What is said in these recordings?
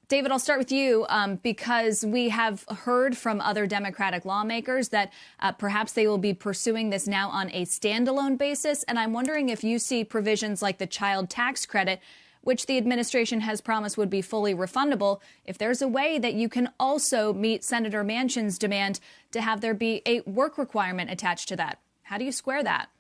David, I'll start with you because we have heard from other Democratic lawmakers that perhaps they will be pursuing this now on a standalone basis. And I'm wondering if you see provisions like the child tax credit, which the administration has promised would be fully refundable, if there's a way that you can also meet Senator Manchin's demand to have there be a work requirement attached to that. How do you square that?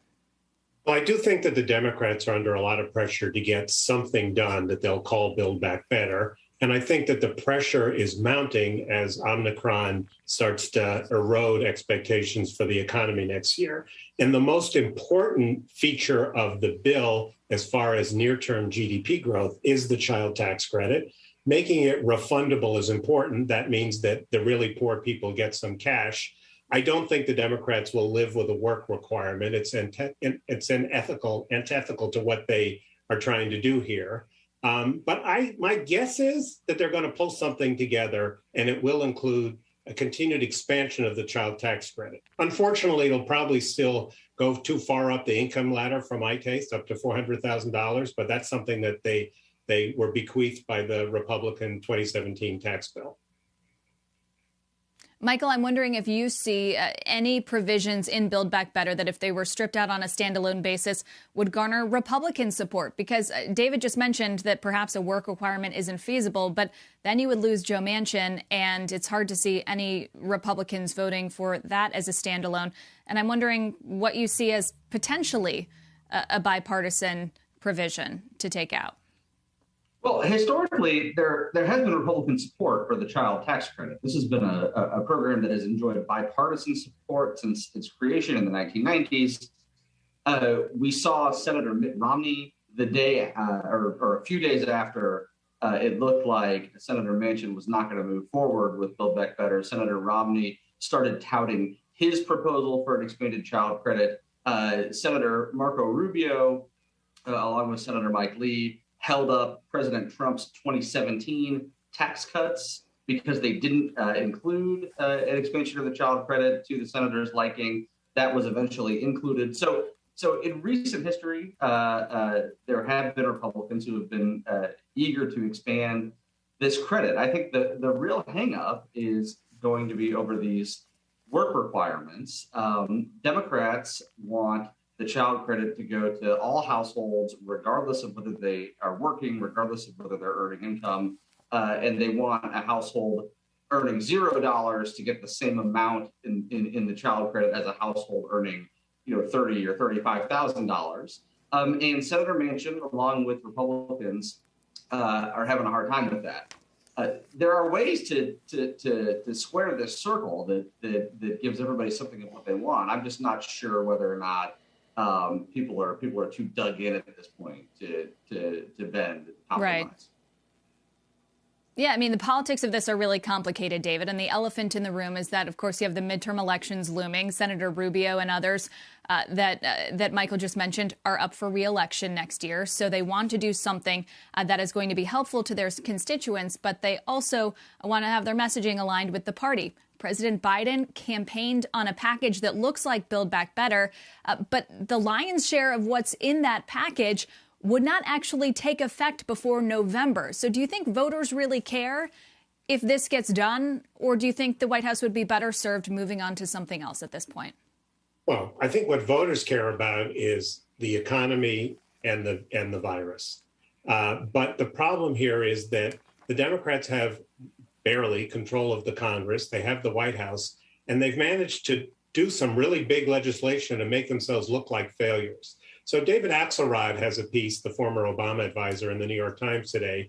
Well, I do think that the Democrats are under a lot of pressure to get something done that they'll call Build Back Better. And I think that the pressure is mounting as Omicron starts to erode expectations for the economy next year. And the most important feature of the bill, as far as near-term GDP growth, is the child tax credit. Making it refundable is important. That means that the really poor people get some cash. I don't think the Democrats will live with a work requirement. It's antithetical to what they are trying to do here. But my guess is that they're going to pull something together, and it will include a continued expansion of the child tax credit. Unfortunately, it'll probably still go too far up the income ladder for my taste, up to $400,000. But that's something that they were bequeathed by the Republican 2017 tax bill. Michael, I'm wondering if you see any provisions in Build Back Better that if they were stripped out on a standalone basis would garner Republican support, because David just mentioned that perhaps a work requirement isn't feasible, but then you would lose Joe Manchin, and it's hard to see any Republicans voting for that as a standalone. And I'm wondering what you see as potentially a bipartisan provision to take out. Well, historically, there has been Republican support for the child tax credit. This has been a program that has enjoyed bipartisan support since its creation in the 1990s. We saw Senator Mitt Romney the day or a few days after it looked like Senator Manchin was not going to move forward with Build Back Better. Senator Romney started touting his proposal for an expanded child credit. Senator Marco Rubio, along with Senator Mike Lee, held up President Trump's 2017 tax cuts because they didn't include an expansion of the child credit to the senator's liking. That was eventually included. So in recent history, there have been Republicans who have been eager to expand this credit. I think the real hang-up is going to be over these work requirements. Democrats want the child credit to go to all households, regardless of whether they are working, regardless of whether they're earning income, and they want a household earning $0 to get the same amount in the child credit as a household earning, $30,000 or $35,000. And Senator Manchin, along with Republicans, are having a hard time with that. There are ways to square this circle that gives everybody something of what they want. I'm just not sure whether or not people are too dug in at this point to bend compromise. Right. Yeah, I mean, the politics of this are really complicated, David. And the elephant in the room is that, of course, you have the midterm elections looming. Senator Rubio and others that Michael just mentioned are up for re-election next year. So they want to do something that is going to be helpful to their constituents, but they also want to have their messaging aligned with the party. President Biden campaigned on a package that looks like Build Back Better, but the lion's share of what's in that package would not actually take effect before November. So do you think voters really care if this gets done, or do you think the White House would be better served moving on to something else at this point? Well, I think what voters care about is the economy and the virus. But the problem here is that the Democrats have barely control of the Congress. They have the White House, and they've managed to do some really big legislation to make themselves look like failures. So David Axelrod has a piece, the former Obama advisor, in the New York Times today,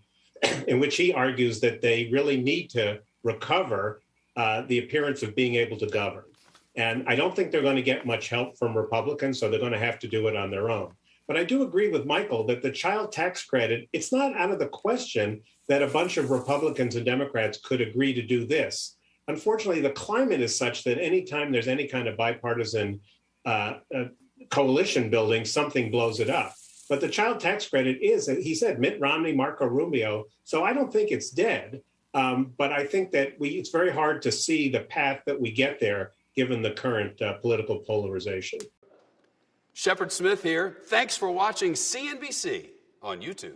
in which he argues that they really need to recover the appearance of being able to govern. And I don't think they're going to get much help from Republicans, so they're going to have to do it on their own. But I do agree with Michael that the child tax credit, it's not out of the question that a bunch of Republicans and Democrats could agree to do this. Unfortunately, the climate is such that anytime there's any kind of bipartisan coalition building, something blows it up. But the child tax credit is, he said, Mitt Romney, Marco Rubio. So I don't think it's dead. But I think that it's very hard to see the path that we get there, given the current political polarization. Shepard Smith here. Thanks for watching CNBC on YouTube.